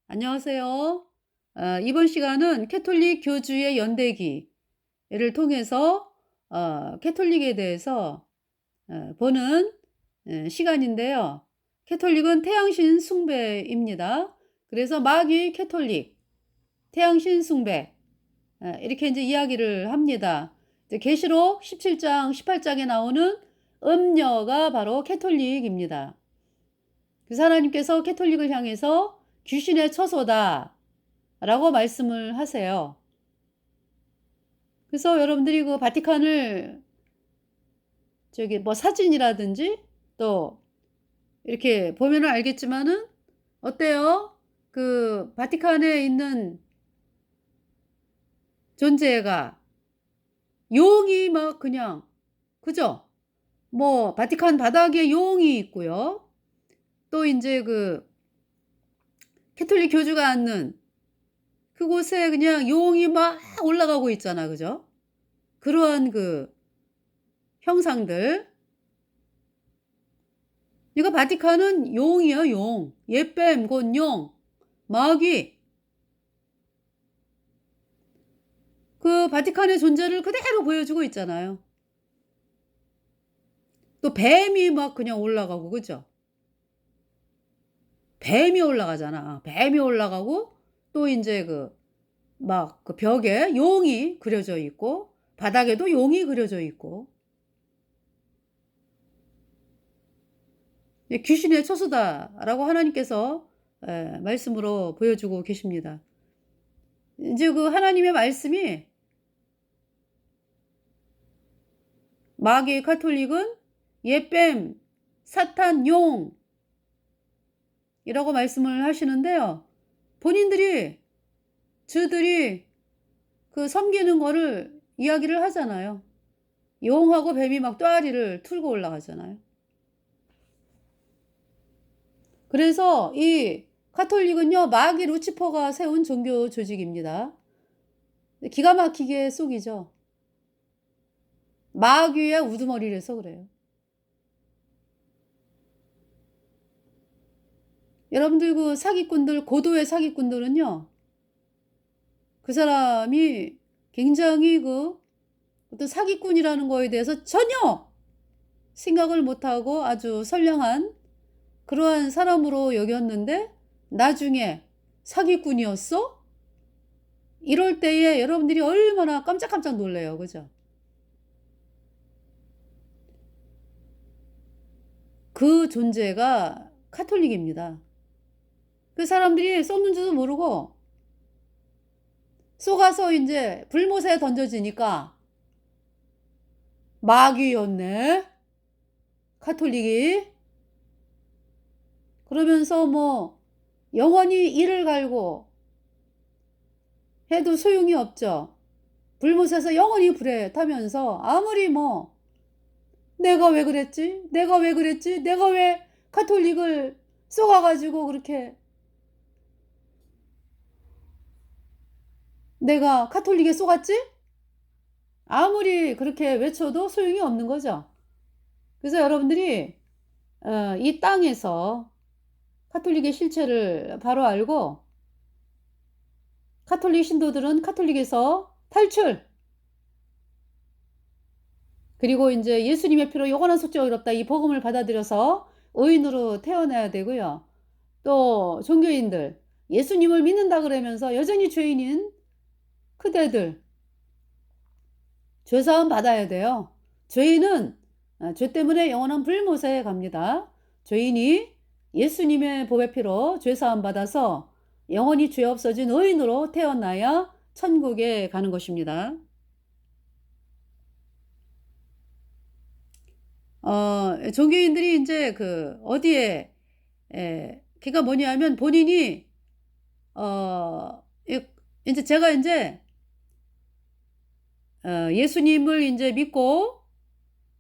안녕하세요. 이번 시간은 캐톨릭 교주의 연대기를 통해서 캐톨릭에 대해서 보는 시간인데요. 캐톨릭은 태양신 숭배입니다. 그래서 마귀 캐톨릭, 태양신 숭배 이렇게 이제 이야기를 합니다. 이제 계시록 17장, 18장에 나오는 음녀가 바로 캐톨릭입니다. 그래서 하나님께서 캐톨릭을 향해서 귀신의 처소다 라고 말씀을 하세요. 그래서 여러분들이 그 바티칸을 저기 뭐 사진이라든지 또 이렇게 보면은 알겠지만은 어때요? 그 바티칸에 있는 존재가 용이 막 그냥 그죠? 뭐 바티칸 바닥에 용이 있고요. 또 인제 그 캐톨릭 교주가 앉는 그곳에 그냥 용이 막 올라가고 있잖아. 그죠? 그러한 그 형상들. 이거 바티칸은 용이에요, 용. 예뱀 곧 용. 마귀. 그 바티칸의 존재를 그대로 보여주고 있잖아요. 또 뱀이 막 그냥 올라가고 그죠? 뱀이 올라가잖아. 뱀이 올라가고 또 인제 그 막 그 벽에 용이 그려져 있고 바닥에도 용이 그려져 있고. 이 "귀신의 처소다."라고 하나님께서 말씀으로 보여주고 계십니다. 인제 그 하나님의 말씀이 마귀 가톨릭은 예뱀, 사탄, 용이라고 말씀을 하시는데요. 본인들이 저들이 그 섬기는 거를 이야기를 하잖아요. 용하고 뱀이 막 뙬리를 틀고 올라가잖아요. 그래서 이 가톨릭은요, 마귀 루치퍼가 세운 종교 조직입니다. 기가 막히게 속이죠. 마귀의 우두머리라서 그래요. 여러분들 그 사기꾼들, 고도의 사기꾼들은요, 그 사람이 굉장히 그 어떤 사기꾼이라는 거에 대해서 전혀 생각을 못하고 아주 선량한 그러한 사람으로 여겼는데 나중에 사기꾼이었어? 이럴 때에 여러분들이 얼마나 깜짝깜짝 놀래요. 그죠? 그 존재가 카톨릭입니다. 그 사람들이 쏘는 줄도 모르고 쏘가서 인제 불못에 던져지니까 마귀였네, 카톨릭이. 그러면서 뭐 영원히 이를 갈고 해도 소용이 없죠. 불못에서 영원히 불에 타면서 아무리 뭐 '내가 왜 그랬지? 내가 왜 그랬지? 내가 왜 카톨릭을 쏘아 가지고 그렇게 내가 카톨릭에 쏘갔지?' 아무리 그렇게 외쳐도 소용이 없는 거죠. 그래서 여러분들이 이 땅에서 카톨릭의 실체를 바로 알고 카톨릭 신도들은 카톨릭에서 탈출, 그리고 인제 '예수님의 피로 영원한 속죄가 의롭다.' 이 복음을 받아들여서 의인으로 태어나야 되고요. 또 종교인들 예수님을 믿는다 그러면서 여전히 죄인인 그대들 죄사함 받아야 돼요. 죄인은 죄 때문에 영원한 불못에 갑니다. 죄인이 예수님의 보배 피로 죄사함 받아서 영원히 죄 없어진 의인으로 태어나야 천국에 가는 것입니다. 종교인들이 인제 그 어디에 그게 뭐냐면 본인이 이 인제 제가 인제 예수님을 인제 믿고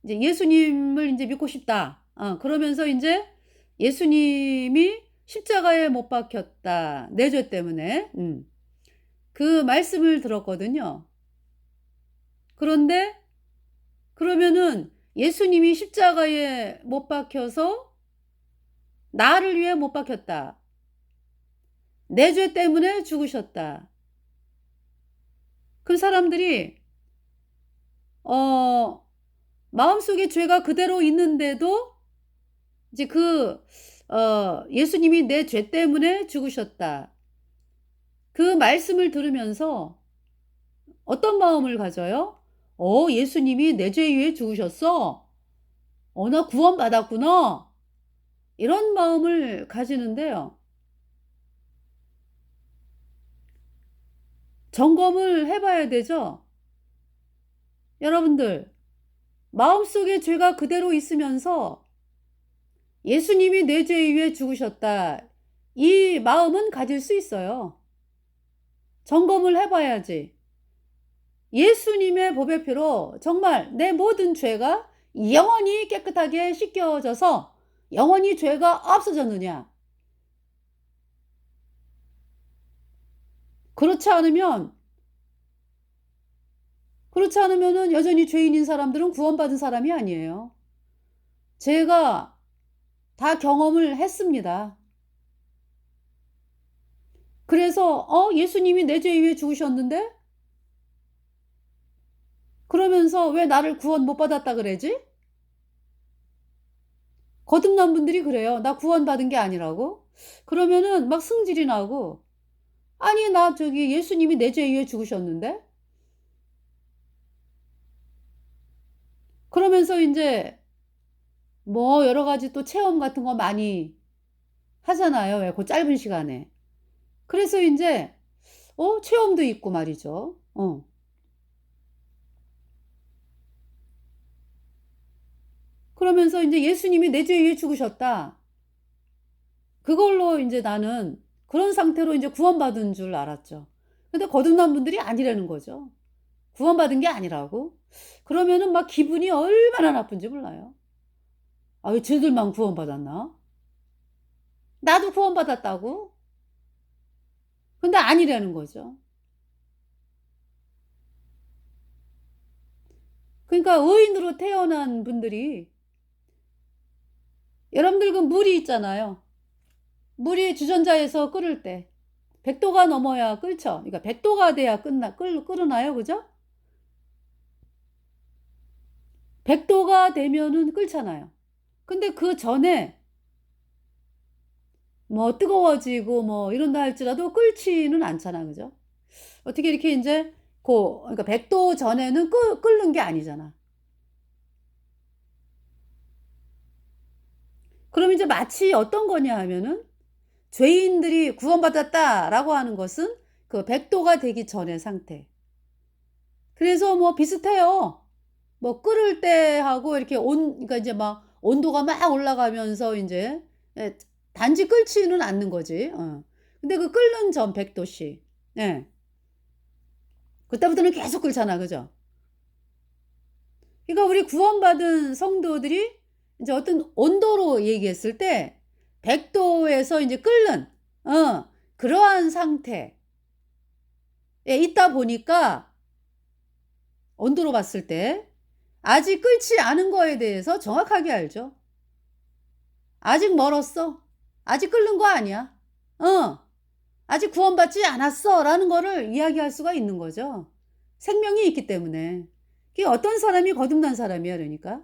이제 '예수님을 인제 믿고 싶다.' 그러면서 인제 '예수님이 십자가에 못 박혔다. 내 죄 때문에.' 그 말씀을 들었거든요. 그런데 그러면은 예수님이 십자가에 못 박혀서 '나를 위해 못 박혔다. 내 죄 때문에 죽으셨다. 그 사람들이 어 마음속에 죄가 그대로 있는데도 이제 예수님이 내 죄 때문에 죽으셨다. 그 말씀을 들으면서 어떤 마음을 가져요? 예수님이 내 죄 위해 죽으셨어? 나 구원받았구나. 이런 마음을 가지는데요. 점검을 해 봐야 되죠. 여러분들, 마음속에 죄가 그대로 있으면서 예수님이 내 죄 위해 죽으셨다. 이 마음은 가질 수 있어요. 점검을 해 봐야지. 예수님의 보배 피로 정말 내 모든 죄가 영원히 깨끗하게 씻겨져서 영원히 죄가 없어졌느냐? 그렇지 않으면 은 여전히 죄인인 사람들은 구원받은 사람이 아니에요. 제가 다 경험을 했습니다. 그래서 예수님이 내 죄 위해 죽으셨는데 그러면서 왜 나를 구원 못 받았다 그러지? 거듭난 분들이 그래요. 나 구원받은 게 아니라고. 그러면은 막 승질이 나고, 아니 나 저기 예수님이 내 죄 위해 죽으셨는데? 그러면서 인제 뭐 여러 가지 또 체험 같은 거 많이 하잖아요. 왜 그 짧은 시간에. 그래서 인제 체험도 있고 말이죠. 그러면서 인제 예수님이 내 죄 위해 죽으셨다. 그걸로 인제 나는 그런 상태로 인제 구원받은 줄 알았죠. 근데 거듭난 분들이 아니라는 거죠. 구원받은 게 아니라고. 그러면은 막 기분이 얼마나 나쁜지 몰라요. '아 왜 쟤들만 구원받았나? 나도 구원받았다고?' 근데 아니라는 거죠. 그러니까 의인으로 태어난 분들이, 여러분들 그 물이 있잖아요. 물이 주전자에서 끓을 때 100 도가 넘어야 끓죠. 그러니까 100 도가 돼야 끝나 끓 끓으나요? 그죠? 100 도가 되면은 끓잖아요. 근데 그전에 뭐 뜨거워지고 뭐 이런다 할지라도 끓지는 않잖아. 그죠? 어떻게 이렇게 인제 그러니까 100도 전에는 끓는 게 아니잖아. 그럼 이제 마치 어떤 거냐 하면은, 죄인들이 구원받았다라고 하는 것은 그 100 도가 되기 전의 상태. 그래서 뭐 비슷해요. 뭐 끓을 때 하고 이렇게 그러니까 이제 막 온도가 막 올라가면서 인제 예 단지 끓지는 않는 거지. 근데 그 끓는 전 100 도씨. 예. 그때부터는 계속 끓잖아. 그죠? 그러니까 우리 구원받은 성도들이 인제 어떤 온도로 얘기했을 때 100 도에서 인제 끓는 그러한 상태에 있다 보니까, 온도로 봤을 때 아직 끓지 않은 거에 대해서 정확하게 알죠. '아직 멀었어. 아직 끓는 거 아니야. 어. 아직 구원받지 않았어.'라는 거를 이야기할 수가 있는 거죠. 생명이 있기 때문에. 그게 어떤 사람이 거듭난 사람이야 그러니까.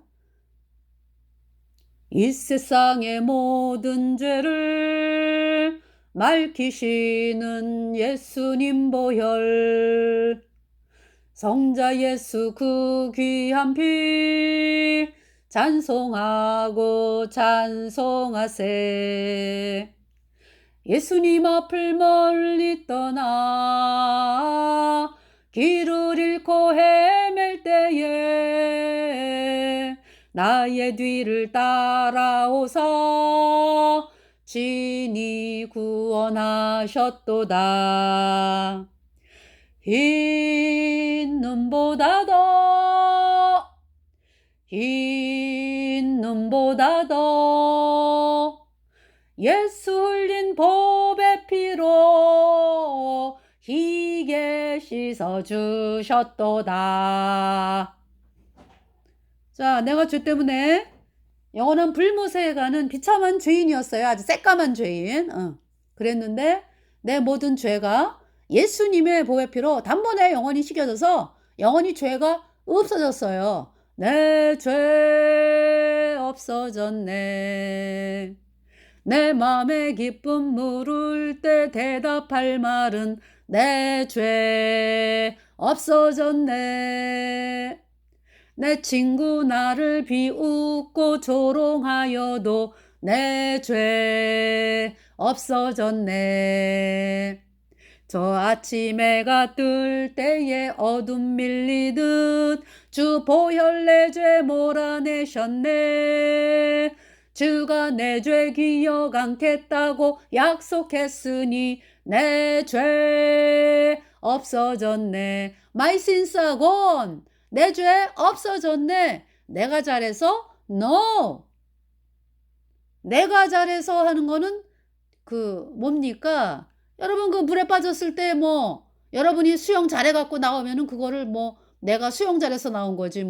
이 세상의 모든 죄를 맑히시는 예수님 보혈, 성자 예수 그 귀한 피 찬송하고 찬송하세. 예수님 앞을 멀리 떠나 길을 잃고 헤맬 때에 나의 뒤를 따라오사 진히 구원하셨도다. 흰 눈보다 더, 흰 눈보다 더 예수 흘린 보배 피로 희게 씻어 주셨도다. 자, 내가 죄 때문에 영원한 불못에 가는 비참한 죄인이었어요. 아주 새까만 죄인. 그랬는데 내 모든 죄가 예수님의 보혈 피로 단번에 영원히 씻겨져서 영원히 죄가 없어졌어요. 내 죄 없어졌네. 내 맘에 기쁨 물을 때 대답할 말은 내 죄 없어졌네. 내 친구 나를 비웃고 조롱하여도 내 죄 없어졌네. 저 아침 해가 뜰 때에 어둠 밀리듯 주 보혈 내 죄 몰아내셨네. 주가 내 죄 기억 않겠다고 약속했으니 내 죄 없어졌네. My sins are gone. 내 죄 없어졌네. 내가 잘해서? No. 내가 잘해서 하는 거는 뭡니까? 여러분 그 물에 빠졌을 때 여러분이 수영 잘해 갖고 나오면은 그거를 내가 수영 잘해서 나온 거지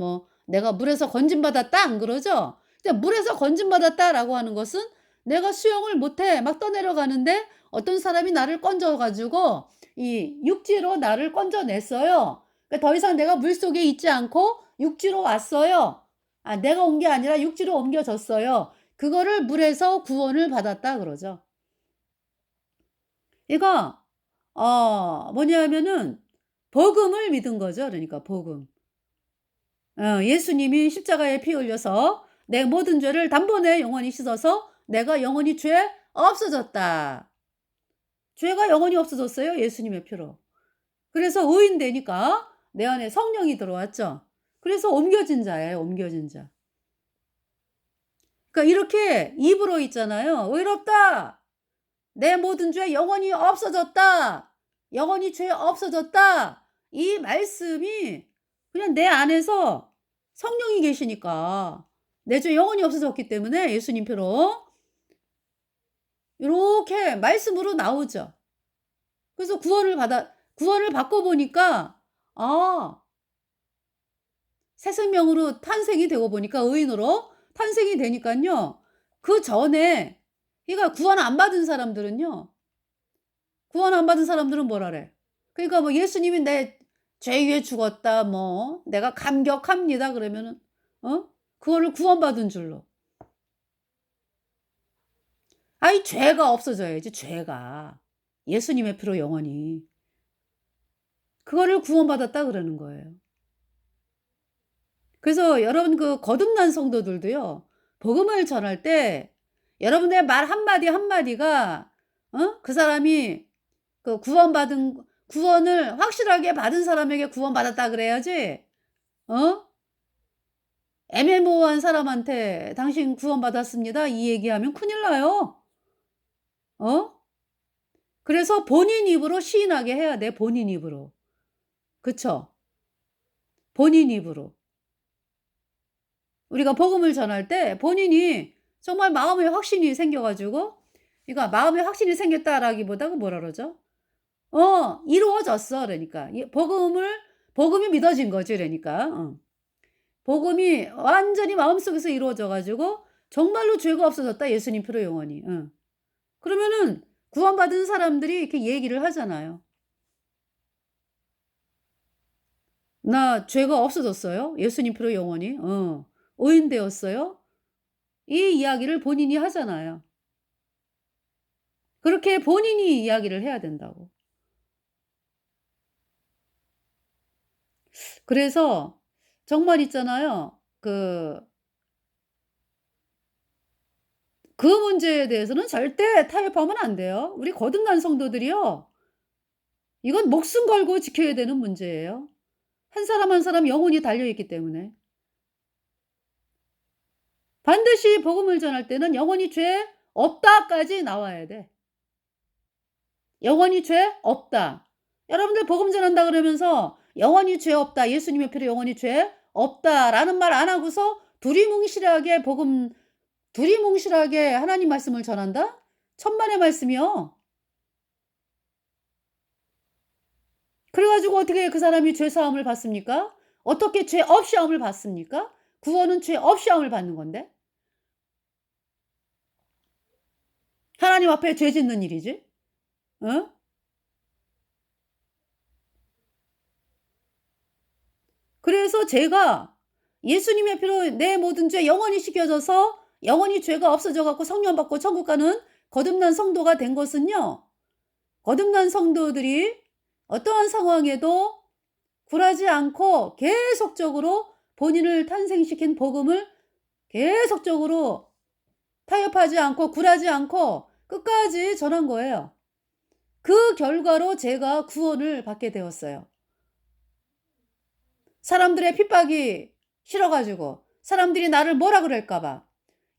내가 물에서 건짐받았다 안 그러죠? 근데 물에서 건짐받았다라고 하는 것은 내가 수영을 못해 막 떠내려가는데 어떤 사람이 나를 건져 가지고 이 육지로 나를 건져냈어요. 그러니까 더 이상 내가 물속에 있지 않고 육지로 왔어요. 아, 내가 온 게 아니라 육지로 옮겨졌어요. 그거를 물에서 구원을 받았다 그러죠. 이거 뭐냐면은 복음을 믿은 거죠. 그러니까 복음. 예수님이 십자가에 피 흘려서 내 모든 죄를 단번에 영원히 씻어서 내가 영원히 죄 없어졌다. 죄가 영원히 없어졌어요. 예수님의 피로. 그래서 의인 되니까 내 안에 성령이 들어왔죠. 그래서 옮겨진 자예요. 옮겨진 자. 그러니까 이렇게 입으로 있잖아요. 의롭다. 내 모든 죄 영원히 없어졌다. 영원히 죄 없어졌다. 이 말씀이 그냥 내 안에서 성령이 계시니까 내 죄 영원히 없어졌기 때문에 예수님 표로 이렇게 말씀으로 나오죠. 그래서 구원을 받고 보니까 새 생명으로 탄생이 되고 보니까 의인으로 탄생이 되니까요. 그 전에 그러니까 구원 안 받은 사람들은요. 구원 안 받은 사람들은 뭐라 그래? 그러니까 예수님이 내 죄 위에 죽었다 내가 감격합니다 그러면은 그거를 구원받은 줄로. 아이 죄가 없어져야지 죄가. 예수님의 피로 영원히. 그거를 구원받았다 그러는 거예요. 그래서 여러분 그 거듭난 성도들도요. 복음을 전할 때 여러분의 말 한마디 한마디가 그 사람이 그 구원을 확실하게 받은 사람에게 구원받았다 그래야지 애매모호한 사람한테 당신 구원받았습니다 이 얘기하면 큰일 나요. 그래서 본인 입으로 시인하게 해야 돼. 본인 입으로. 그쵸? 본인 입으로. 우리가 복음을 전할 때 본인이 정말 마음에 확신이 생겨 가지고 그러니까 마음에 확신이 생겼다라기보다 뭐라 그러죠? 이루어졌어 그러니까. 복음이 믿어진 거지 그러니까. 복음이 완전히 마음속에서 이루어져 가지고 정말로 죄가 없어졌다 예수님 피로 영원히. 그러면은 구원받은 사람들이 이렇게 얘기를 하잖아요. "나 죄가 없어졌어요. 예수님 피로 영원히. 의인 되었어요." 이 이야기를 본인이 하잖아요. 그렇게 본인이 이야기를 해야 된다고. 그래서 정말 있잖아요. 그 문제에 대해서는 절대 타협하면 안 돼요. 우리 거듭난 성도들이요. 이건 목숨 걸고 지켜야 되는 문제예요. 한 사람 한 사람 영혼이 달려 있기 때문에. 반드시 복음을 전할 때는 영원히 죄 없다까지 나와야 돼. 영원히 죄 없다. 여러분들 복음 전한다 그러면서 영원히 죄 없다. 예수님의 피로 영원히 죄 없다라는 말 안 하고서 두리뭉실하게 하나님 말씀을 전한다? 천만의 말씀이요. 그래 가지고 어떻게 그 사람이 죄 사함을 받습니까? 어떻게 죄 없이함을 받습니까? 구원은 죄 없이함을 받는 건데. 하나님 앞에 죄 짓는 일이지. 그래서 제가 예수님의 피로 내 모든 죄 영원히 씻겨져서 영원히 죄가 없어져 갖고 성령 받고 천국 가는 거듭난 성도가 된 것은요. 거듭난 성도들이 어떠한 상황에도 굴하지 않고 계속적으로 본인을 탄생시킨 복음을 계속적으로 타협하지 않고 굴하지 않고 끝까지 전한 거예요. 그 결과로 제가 구원을 받게 되었어요. 사람들의 핍박이 싫어가지고 사람들이 나를 뭐라 그럴까 봐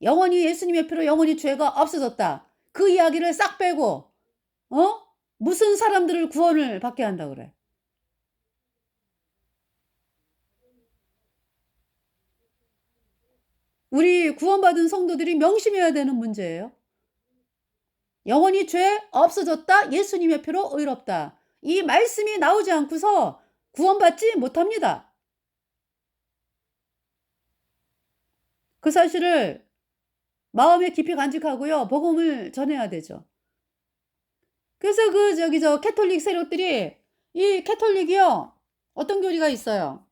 영원히 예수님의 피로 영원히 죄가 없어졌다. 그 이야기를 싹 빼고 무슨 사람들을 구원을 받게 한다 그래. 우리 구원받은 성도들이 명심해야 되는 문제예요. 영원히 죄 없어졌다. 예수님의 피로 의롭다. 이 말씀이 나오지 않고서 구원받지 못합니다. 그 사실을 마음에 깊이 간직하고요. 복음을 전해야 되죠. 그래서 저 캐톨릭 세력들이 이 캐톨릭이요. 어떤 교리가 있어요.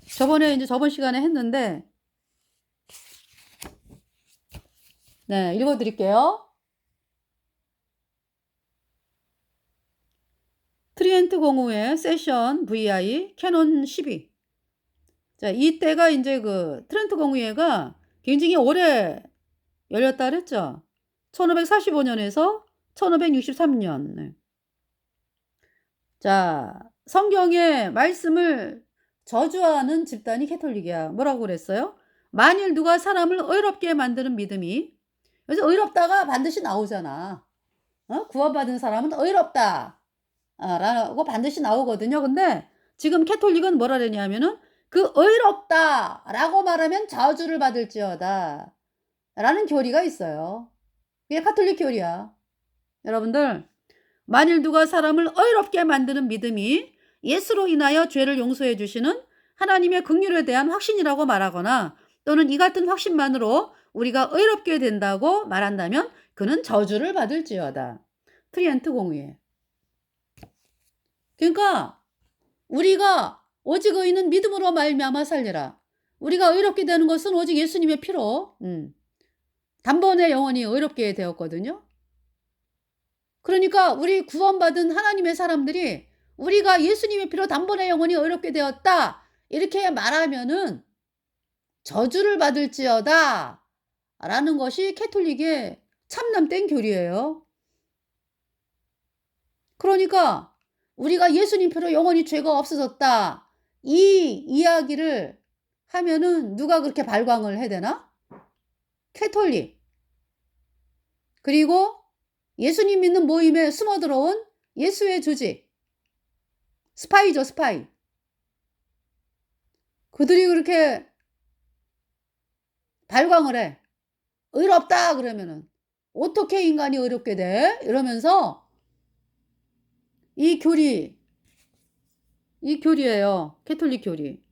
저번 시간에 했는데 네, 읽어드릴게요. 트리엔트 공후의 세션 VI 캐논 12. 자, 이때가 이제 그 트렌트 공후회가 굉장히 오래 열렸다 그랬죠. 1545년에서 1563년. 네. 자, 성경의 말씀을 저주하는 집단이 캐톨릭이야. 뭐라고 그랬어요? 만일 누가 사람을 의롭게 만드는 믿음이, 그래서 의롭다가 반드시 나오잖아. 구원받은 사람은 의롭다 라고 반드시 나오거든요. 근데 지금 캐톨릭은 뭐라 그러냐면은 그 의롭다 라고 말하면 저주를 받을지어다 라는 교리가 있어요. 그게 가톨릭 교리야. 여러분들, 만일 누가 사람을 의롭게 만드는 믿음이 예수로 인하여 죄를 용서해 주시는 하나님의 긍휼에 대한 확신이라고 말하거나 또는 이 같은 확신만으로 우리가 의롭게 된다고 말한다면 그는 저주를 받을지어다. 트리엔트 공후회. 그러니까 우리가 오직 의인은 믿음으로 말미암아 살리라. 우리가 의롭게 되는 것은 오직 예수님의 피로 단번에 영원히 의롭게 되었거든요. 그러니까 우리 구원받은 하나님의 사람들이 우리가 예수님의 피로 단번에 영원히 의롭게 되었다 이렇게 말하면은 저주를 받을지어다 라는 것이 캐톨릭의 참남된 교리예요. 그러니까 우리가 예수님 피로 영원히 죄가 없어졌다 이 이야기를 하면은 누가 그렇게 발광을 해야 되나? 캐톨릭. 그리고 예수님 믿는 모임에 숨어들어온 예수의 조직. 스파이죠, 스파이. 그들이 그렇게 발광을 해. 의롭다 그러면은 어떻게 인간이 의롭게 돼? 이러면서 이 교리예요. 캐톨릭 교리.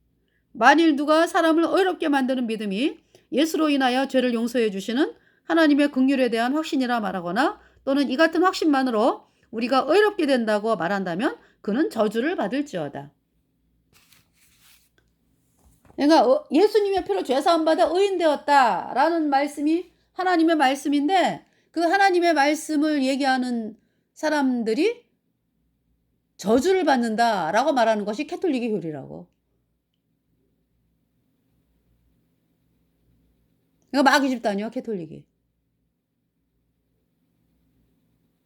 만일 누가 사람을 의롭게 만드는 믿음이 예수로 인하여 죄를 용서해 주시는 하나님의 긍휼에 대한 확신이라 말하거나 또는 이 같은 확신만으로 우리가 의롭게 된다고 말한다면 그는 저주를 받을지어다. 그러니까 예수님의 피로 죄사함 받아 의인 되었다라는 말씀이 하나님의 말씀인데 그 하나님의 말씀을 얘기하는 사람들이 저주를 받는다라고 말하는 것이 캐톨릭의 교리라고. 그러니까 마귀 집단이요, 캐톨릭이.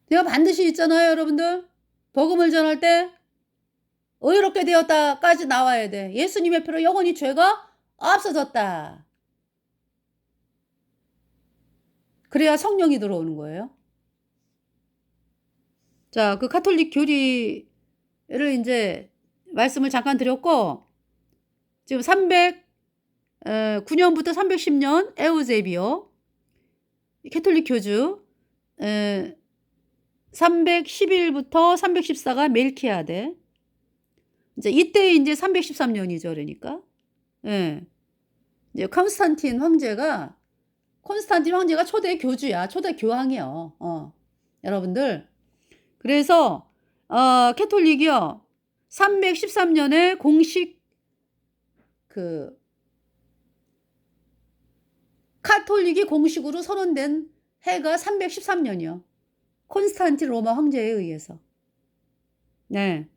내가 반드시 있잖아요, 여러분들. 복음을 전할 때 의롭게 되었다까지 나와야 돼. 예수님의 피로 영원히 죄가 없어졌다. 그래야 성령이 들어오는 거예요. 자, 그 가톨릭 교리를 이제 말씀을 잠깐 드렸고 지금 309년부터 310년 에우제비오 캐톨릭 교주 311부터 314가 멜키아데 이제 이때 이제 313년이죠. 그러니까 이제 콘스탄틴 황제가 초대 교주야. 초대 교황이요. 여러분들. 그래서 캐톨릭이요. 313년에 공식 그 카톨릭이 공식으로 선언된 해가 313년이요. 콘스탄틴 로마 황제에 의해서. 네.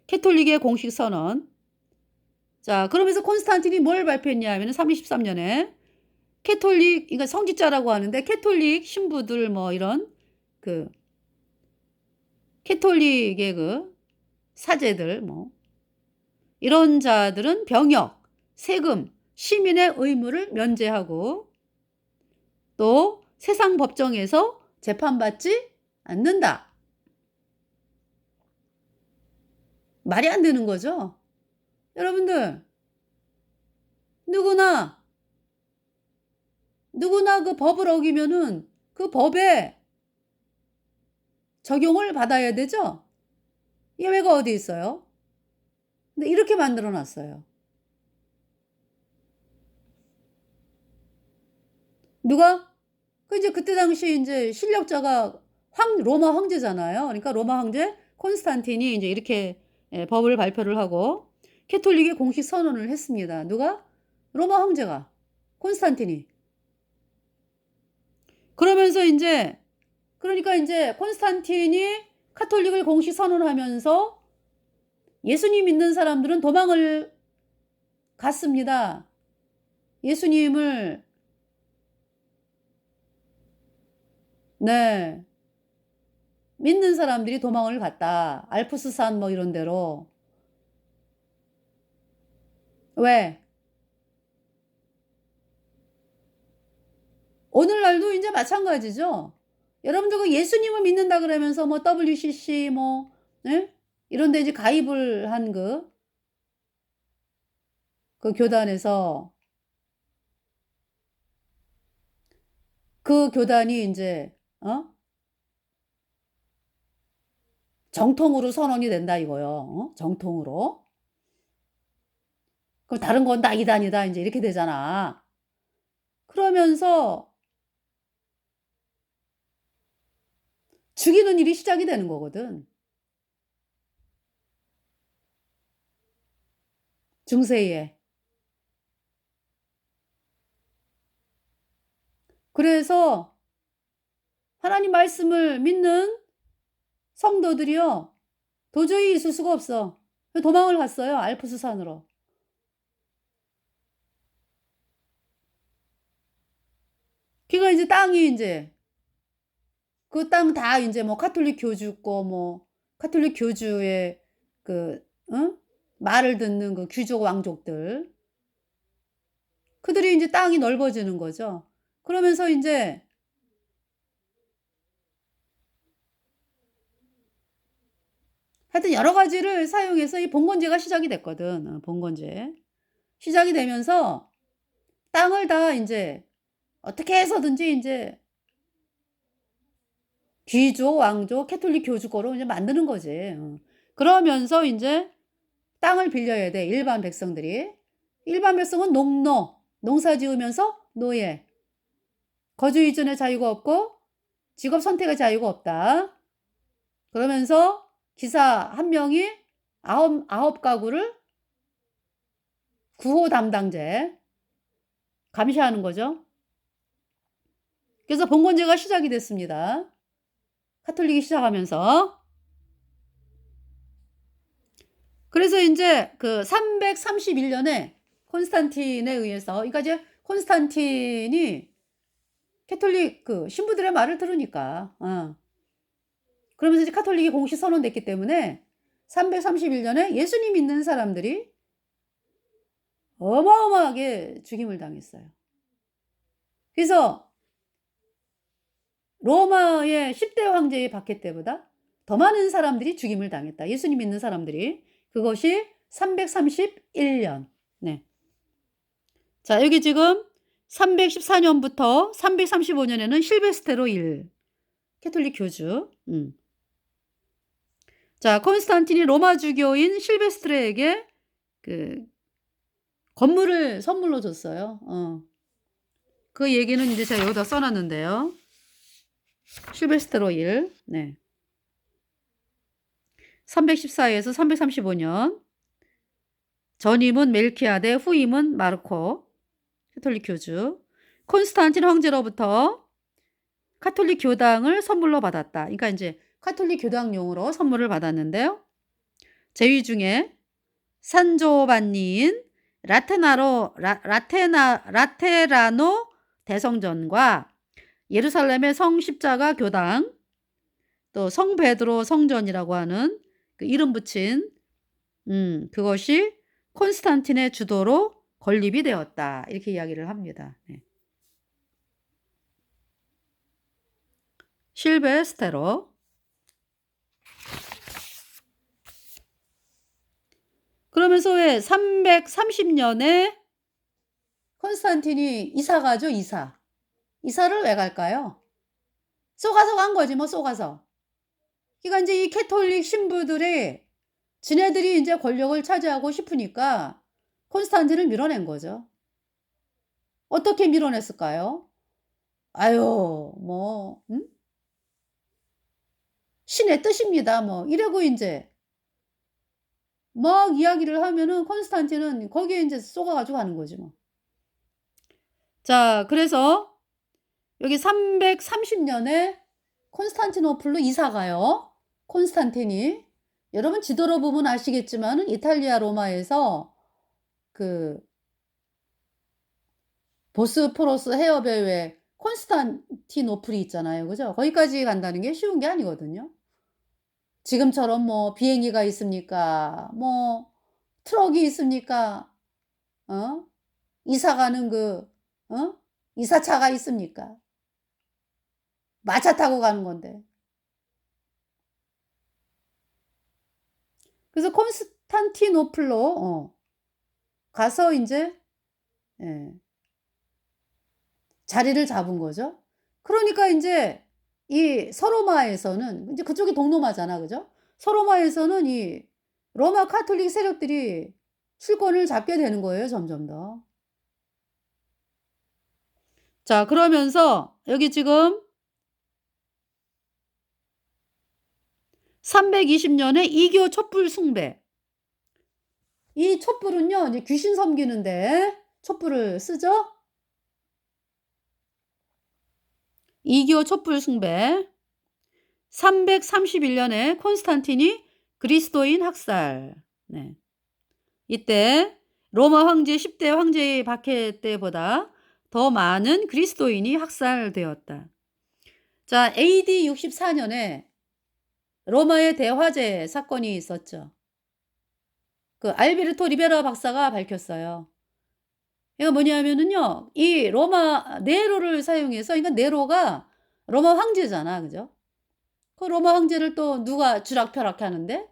캐톨릭의 공식 선언. 자, 그러면서 콘스탄틴이 뭘 발표했냐 하면 313년에 캐톨릭, 이거 성직자라고 하는데 캐톨릭 신부들 뭐 이런 그 캐톨릭의 그 사제들 뭐 이런 자들은 병역, 세금, 시민의 의무를 면제하고 또 세상 법정에서 재판받지 않는다. 말이 안 되는 거죠. 여러분들, 누구나 그 법을 어기면은 그 법에 적용을 받아야 되죠. 예외가 어디 있어요? 근데 이렇게 만들어 놨어요. 누가? 이제 그때 당시 이제 실력자가 로마 황제잖아요. 그러니까 로마 황제 콘스탄틴이 이제 이렇게 법을 발표를 하고 캐톨릭의 공식 선언을 했습니다. 누가? 로마 황제가, 콘스탄틴이. 그러면서 그러니까 이제 콘스탄틴이 카톨릭을 공식 선언하면서 예수님 믿는 사람들은 도망을 갔습니다. 예수님을, 네, 믿는 사람들이 도망을 갔다. 알프스산 뭐 이런 데로. 왜? 오늘날도 이제 마찬가지죠. 여러분들 그 예수님을 믿는다 그러면서 뭐 WCC 뭐, 예? 이런 데 이제 가입을 한 그 교단에서 그 교단이 이제, 정통으로 선언이 된다 이거요. 정통으로. 그럼 다른 건 다 이단이다 이제 이렇게 되잖아. 그러면서 죽이는 일이 시작이 되는 거거든. 중세에. 그래서 하나님 말씀을 믿는 성도들이요. 도저히 있을 수가 없어. 도망을 갔어요. 알프스 산으로. 그러니까 이제 땅이 이제 그 땅 다 이제 뭐 카톨릭 교주 거 뭐 카톨릭 교주의 그 말을 듣는 그 귀족 왕족들. 그들이 이제 땅이 넓어지는 거죠. 그러면서 이제 하여튼 여러 가지를 사용해서 이 봉건제가 시작이 됐거든. 봉건제. 시작이 되면서 땅을 다 이제 어떻게 해서든지 이제 귀족, 왕족, 캐톨릭 교주 거로 이제 만드는 거지. 그러면서 이제 땅을 빌려야 돼. 일반 백성들이. 일반 백성은 농사 지으면서 노예. 거주 이전의 자유가 없고 직업 선택의 자유가 없다. 그러면서 기사 한 명이 아홉 가구를 구호 담당제 감시하는 거죠. 그래서 봉건제가 시작이 됐습니다. 카톨릭이 시작하면서. 그래서 이제 그 331년에 콘스탄틴에 의해서, 그러니까 이제 콘스탄틴이 캐톨릭 그 신부들의 말을 들으니까, 그러면서 이제 카톨릭이 공식 선언됐기 때문에 331년에 예수님 믿는 사람들이 어마어마하게 죽임을 당했어요. 그래서 로마의 10대 황제의 박해 때보다 더 많은 사람들이 죽임을 당했다. 예수님 믿는 사람들이. 그것이 331년. 네. 자, 여기 지금 314년부터 335년에는 실베스테로 1 캐톨릭 교주. 자, 콘스탄틴이 로마 주교인 실베스트레에게 그 건물을 선물로 줬어요. 그 얘기는 이제 제가 여기다 써놨는데요. 실베스테로 1. 네. 314에서 335년. 전임은 멜키아데, 후임은 마르코. 가톨릭 교주. 콘스탄틴 황제로부터 가톨릭 교당을 선물로 받았다. 그러니까 이제 가톨릭 교당용으로 선물을 받았는데요. 제위 중에 산조반니인 라테라노 대성전과 예루살렘의 성십자가 교당, 또 성베드로 성전이라고 하는 그 이름 붙인 그것이 콘스탄틴의 주도로 건립이 되었다. 이렇게 이야기를 합니다. 네. 실베스테로. 그러면서 왜 330년에 콘스탄틴이 이사 가죠, 이사. 이사를 왜 갈까요? 쏘가서 간 거지, 뭐, 쏘가서. 그러니까 이제 이 캐톨릭 신부들이 지네들이 이제 권력을 차지하고 싶으니까 콘스탄틴을 밀어낸 거죠. 어떻게 밀어냈을까요? 아유, 뭐, 신의 뜻입니다. 뭐, 이러고 이제 막 이야기를 하면은 콘스탄틴은 거기에 이제 쏘가가지고 가는 거지, 뭐. 자, 그래서 여기 330년에 콘스탄티노플로 이사 가요. 콘스탄틴이. 여러분 지도로 보면 아시겠지만은 이탈리아 로마에서 그 보스포러스 해협에 왜 콘스탄티노플이 있잖아요. 그죠? 거기까지 간다는 게 쉬운 게 아니거든요. 지금처럼 뭐 비행기가 있습니까? 뭐 트럭이 있습니까? 어? 이사 가는 이사차가 있습니까? 마차 타고 가는 건데. 그래서 콘스탄티노플로 가서 이제 예, 자리를 잡은 거죠. 그러니까 이제 이 서로마에서는 이제 그쪽이 동로마잖아, 그죠? 서로마에서는 이 로마 카톨릭 세력들이 실권을 잡게 되는 거예요, 점점 더. 자, 그러면서 여기 지금 320년에 이교 촛불 숭배. 이 촛불은요, 이제 귀신 섬기는데 촛불을 쓰죠? 이교 촛불 숭배. 331년에 콘스탄틴이 그리스도인 학살. 네. 이때 로마 황제 10대 황제의 박해 때보다 더 많은 그리스도인이 학살되었다. 자, AD 64년에 로마의 대화재 사건이 있었죠. 그 알베르토 리베라 박사가 밝혔어요. 이거 뭐냐면은요, 이 로마 네로를 사용해서, 그러니까 네로가 로마 황제잖아, 그죠? 그 로마 황제를 또 누가 쥐락펴락 하는데?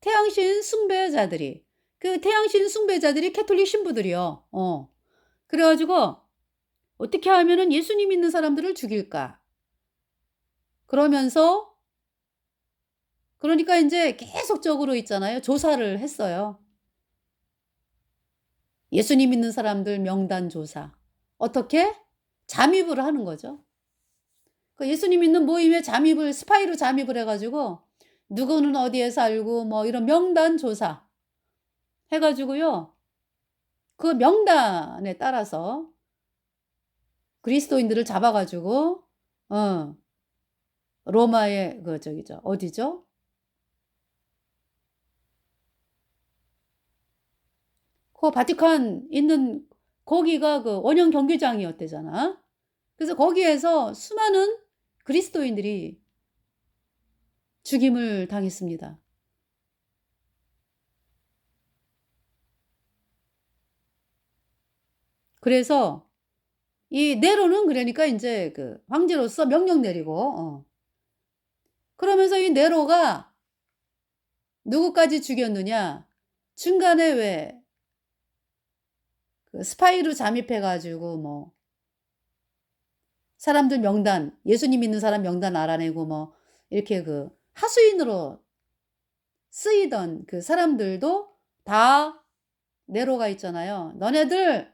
태양신 숭배자들이. 그 태양신 숭배자들이 캐톨릭 신부들이요. 그래가지고 어떻게 하면은 예수님 믿는 사람들을 죽일까? 그러면서 그러니까 이제 계속적으로 있잖아요. 조사를 했어요. 예수님 믿는 사람들 명단 조사. 어떻게? 잠입을 하는 거죠. 그 예수님 믿는 모임에 스파이로 잠입을 해가지고 누구는 어디에 살고 뭐 이런 명단 조사 해가지고요. 그 명단에 따라서 그리스도인들을 잡아가지고 로마의 어디죠? 그 바티칸 있는 거기가 그 원형 경기장이었대잖아. 그래서 거기에서 수많은 그리스도인들이 죽임을 당했습니다. 그래서 이 네로는 그러니까 이제 그 황제로서 명령 내리고 그러면서 이 네로가 누구까지 죽였느냐? 중간에 왜 그 스파이로 잠입해가지고 뭐 사람들 명단, 예수님 믿는 사람 명단 알아내고 뭐 이렇게 그 하수인으로 쓰이던 그 사람들도 다 네로가 있잖아요. 너네들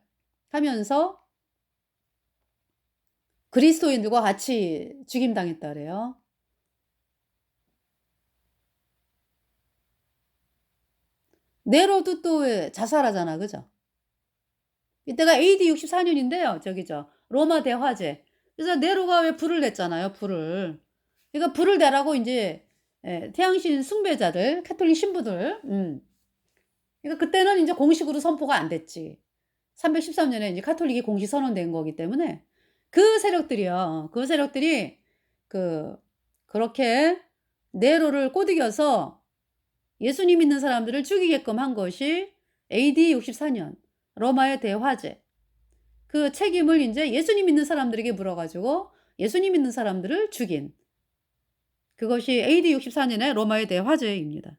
하면서 그리스도인들과 같이 죽임당했다 그래요. 네로도 또 왜 자살하잖아. 그죠? 이때가 AD 64년인데요. 저기죠. 로마 대화재. 그래서 네로가 왜 불을 냈잖아요, 불을. 그러니까 불을 내라고 인제 예 태양신 숭배자들, 가톨릭 신부들 그러니까 그때는 인제 공식으로 선포가 안 됐지. 313 년에 인제 가톨릭이 공식 선언된 거기 때문에 그 세력들이요. 그 세력들이 그 그렇게 네로를 꼬드겨서 예수님 믿는 사람들을 죽이게끔 한 것이 AD 64년 로마의 대화재. 그 책임을 인제 예수님 믿는 사람들에게 물어 가지고 예수님 믿는 사람들을 죽인 그것이 AD 64년의 로마의 대화재입니다.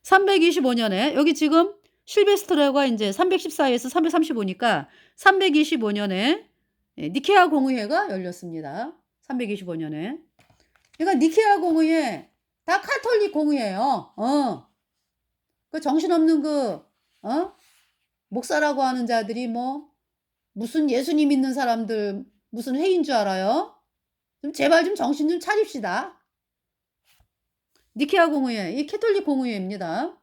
325 년에 여기 지금 실베스트로가 인제 314에서 335 니까 325 년에 예 니케아 공의회가 열렸습니다. 325 년에. 그러니까 니케아 공의회 다 가톨릭 공의회예요. 그 정신없는 목사라고 하는 자들이 뭐 무슨 예수님 믿는 사람들 무슨 회의인 줄 알아요? 좀 제발 좀 정신 좀 차립시다. 니케아 공의회 이 가톨릭 공의회입니다.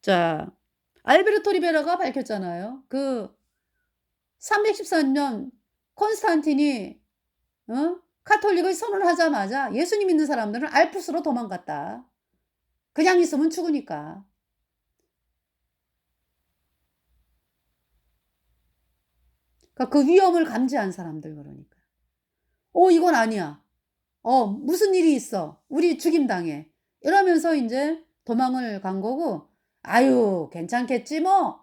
자 알베르토 리베라가 밝혔잖아요. 그 314년 콘스탄틴이 가톨릭을 선언하자마자 예수님 믿는 사람들은 알프스로 도망갔다. 그냥 있으면 죽으니까. 그러니까 그 위험을 감지한 사람들 그러니까. 이건 아니야. 무슨 일이 있어. 우리 죽임당해." 이러면서 인제 도망을 간 거고 '아유 괜찮겠지 뭐.'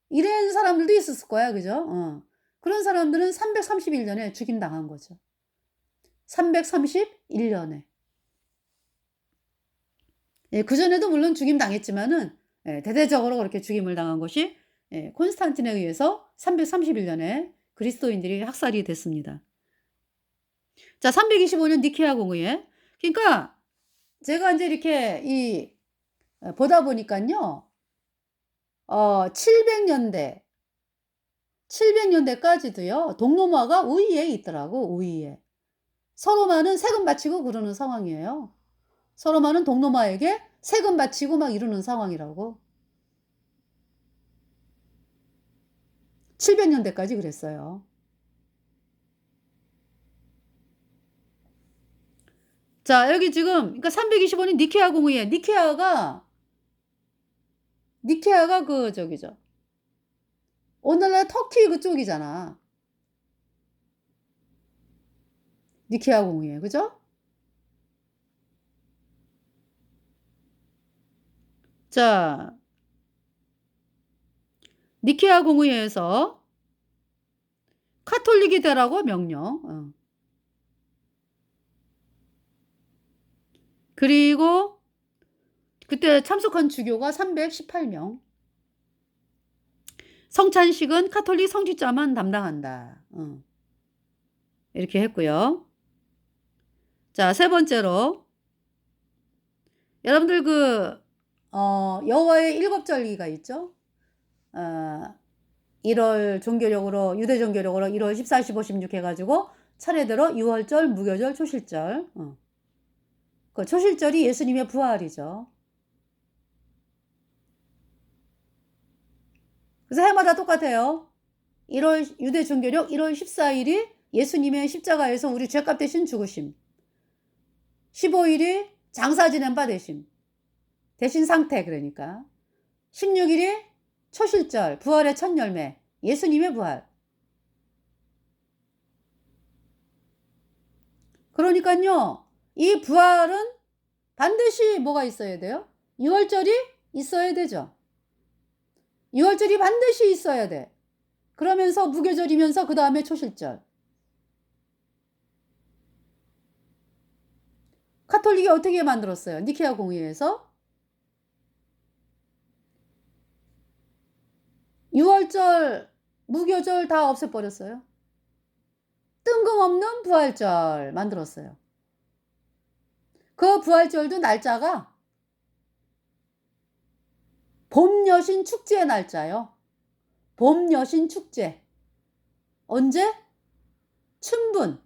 이런 사람들도 있었을 거야. 그죠? 그런 사람들은 331 년에 죽임당한 거죠. 331 년에. 예 그전에도 물론 죽임당했지만은 예 대대적으로 그렇게 죽임을 당한 것이 예 콘스탄틴에 의해서 331 년에 그리스도인들이 학살이 됐습니다. 자 325년 니케아 공의회. 그러니까 제가 인제 이렇게 보다 보니깐요. 700 년대 700 년대까지도요. 동로마가 우위에 있더라고 우위에. 서로마는 세금 바치고 그러는 상황이에요. 서로마는 동로마에게 세금 바치고 막 이러는 상황이라고. 700 년대까지 그랬어요. 자 여기 지금 그러니까 325년 니케아 공의회. 니케아가 그 저기죠. 오늘날 터키 그쪽이잖아. 니케아 공의회. 그죠? 자 니케아 공의회에서 카톨릭이 되라고 명령. 그리고 그때 참석한 주교가 318 명. 성찬식은 카톨릭 성직자만 담당한다. 이렇게 했고요. 자 세 번째로 여러분들 여호와의 일곱 절기가 있죠. 어 1월 종교력으로 유대 종교력으로 1월 14, 15, 16 해 가지고 차례대로 유월절, 무교절, 초실절. 그 초실절이 예수님의 부활이죠. 그래서 해마다 똑같아요. 1월 유대 종교력 1월 14 일이 예수님의 십자가에서 우리 죄값 대신 죽으심. 15 일이 장사 지낸 바 되심. 대신 상태 그러니까. 16 일이 초실절 부활의 첫 열매. 예수님의 부활. 그러니깐요. 이 부활은 반드시 뭐가 있어야 돼요? 유월절이 있어야 되죠. 유월절이 반드시 있어야 돼. 그러면서 무교절이면서 그다음에 초실절. 카톨릭이 어떻게 만들었어요? 니케아 공의회에서 유월절, 무교절 다 없애버렸어요. 뜬금없는 부활절 만들었어요. 그 부활절도 날짜가 봄 여신 축제의 날짜요. 봄 여신 축제. 언제? 춘분.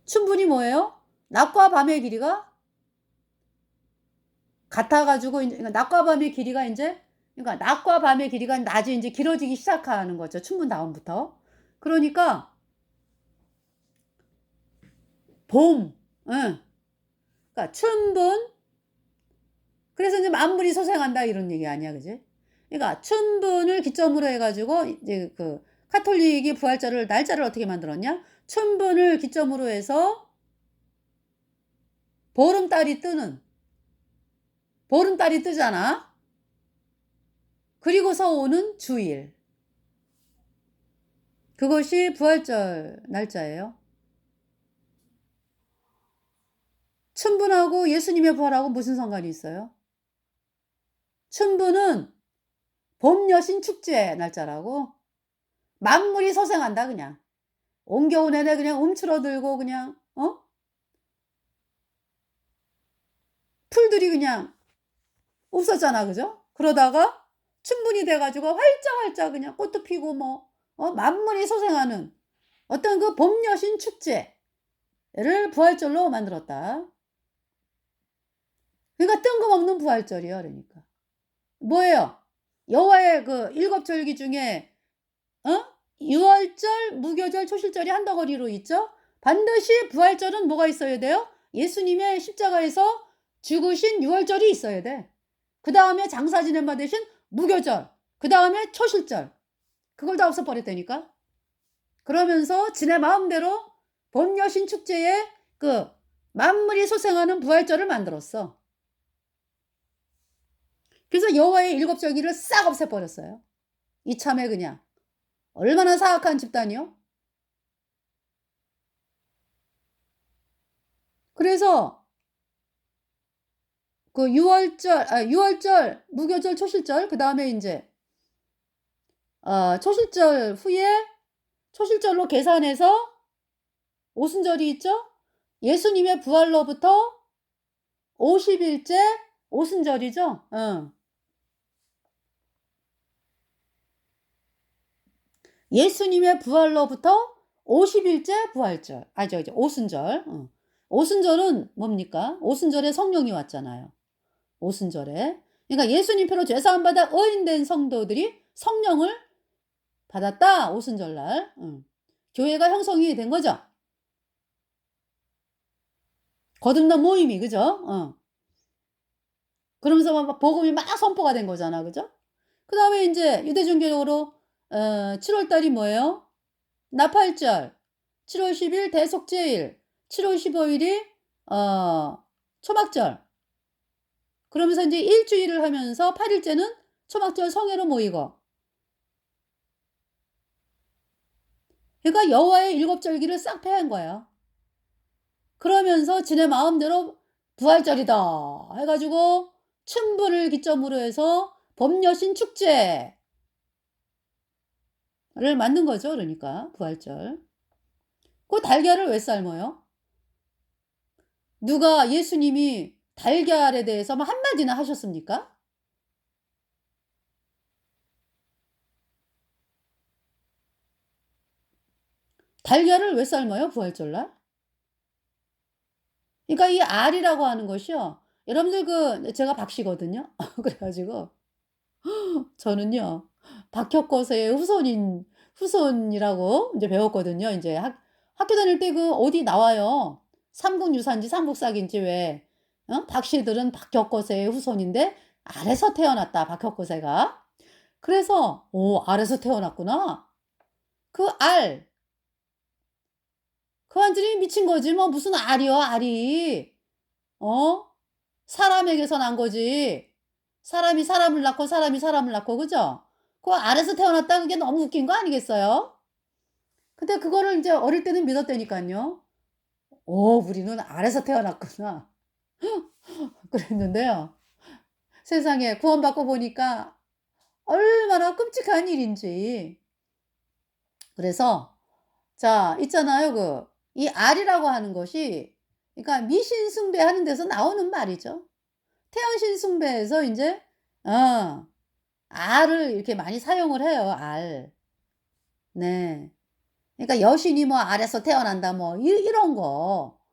충분히 뭐예요? 낮과 밤의 길이가 같아 가지고 인제 그러니까 낮과 밤의 길이가 인제 그러니까 낮과 밤의 길이가 낮이 인제 길어지기 시작하는 거죠, 춘분 다음부터. 그러니까 봄 예. 그러니까 춘분 그래서 인제 만물이 소생한다 이런 얘기 아니야. 그지? 그러니까 춘분을 기점으로 해 가지고 이제 그 카톨릭이 부활절을 날짜를 어떻게 만들었냐? 춘분을 기점으로 해서 보름달이 뜨는 보름달이 뜨잖아. 그리고서 오는 주일. 그것이 부활절 날짜예요. 춘분하고 예수님의 부활하고 무슨 상관이 있어요? 춘분은 봄 여신 축제 날짜라고. 만물이 소생한다 그냥. 온 겨울 내내 그냥 움츠러들고 그냥 풀들이 그냥 없었잖아. 그죠? 그러다가 춘분이 돼 가지고 활짝활짝 그냥 꽃도 피고 뭐 만물이 소생하는 어떤 그 봄 여신 축제를 부활절로 만들었다. 그러니까 뜬금없는 부활절이야 그러니까. 뭐예요? 여호와의 그 일곱 절기 중에 어? 유월절, 무교절, 초실절이 한 덩어리로 있죠. 반드시 부활절은 뭐가 있어야 돼요? 예수님의 십자가에서 죽으신 유월절이 있어야 돼. 그다음에 장사 지낸 바 되신 무교절, 그다음에 초실절. 그걸 다 없애버렸다니까. 그러면서 지네 마음대로 봄 여신 축제에 그 만물이 소생하는 부활절을 만들었어. 그래서 여호와의 일곱 절기를 싹 없애버렸어요. 이참에 그냥. 얼마나 사악한 집단이요? 그래서 그 유월절, 무교절, 초실절 그다음에 인제 초실절 후에 초실절로 계산해서 오순절이 있죠? 예수님의 부활로부터 50 일째 오순절이죠. 예수님의 부활로부터 50 일째 부활절. 오순절. 오순절은 뭡니까? 오순절에 성령이 왔잖아요. 오순절에. 그러니까 예수님 표로 죄 사함 받아 의인된 성도들이 성령을 받았다. 오순절날. 교회가 형성이 된 거죠. 거듭난 모임이 그죠? 그러면서 막 복음이 막 선포가 된 거잖아. 그죠? 그다음에 인제 유대 종교적으로 7월 달이 뭐예요? 나팔절. 7월 10일 대속죄일. 7월 15 일이 초막절. 그러면서 인제 일주일을 하면서 8 일째는 초막절 성회로 모이고. 그러니까 여호와의 일곱 절기를 싹 폐한 거예요. 그러면서 지네 마음대로 부활절이다 해 가지고 춘분을 기점으로 해서 봄 여신 축제를 만든 거죠 그러니까 부활절. 그 달걀을 왜 삶아요? 누가 예수님이 달걀에 대해서 뭐 한마디나 하셨습니까? 달걀을 왜 삶아요 부활절날? 그러니까 이 알이라고 하는 것이요. 여러분들 그 제가 박씨거든요. 그래 가지고 저는요. 박혁거세의 후손이라고 인제 배웠거든요. 인제 학교 다닐 때 그 어디 나와요. 삼국유사인지 삼국사기인지 왜 박씨들은 박혁거세의 후손인데 알에서 태어났다 박혁거세가. 그래서 '오 알에서 태어났구나.' 그 알 그 완전히 미친 거지 뭐 무슨 알이요 알이. 어? 사람에게서 난 거지. 사람이 사람을 낳고 사람이 사람을 낳고 그죠? 그 알에서 태어났다 그게 너무 웃긴 거 아니겠어요? 근데 그거를 인제 어릴 때는 믿었다니깐요. '우리는 알에서 태어났구나.' 그랬는데요. 세상에 구원받고 보니까 얼마나 끔찍한 일인지. 그래서 자 있잖아요. 이 알이라고 하는 것이 그러니까 미신 숭배하는 데서 나오는 말이죠. 태양신 숭배에서 인제 알을 이렇게 많이 사용을 해요, 알. 네. 그러니까 여신이 뭐 아래서 태어난다 뭐 이런 거.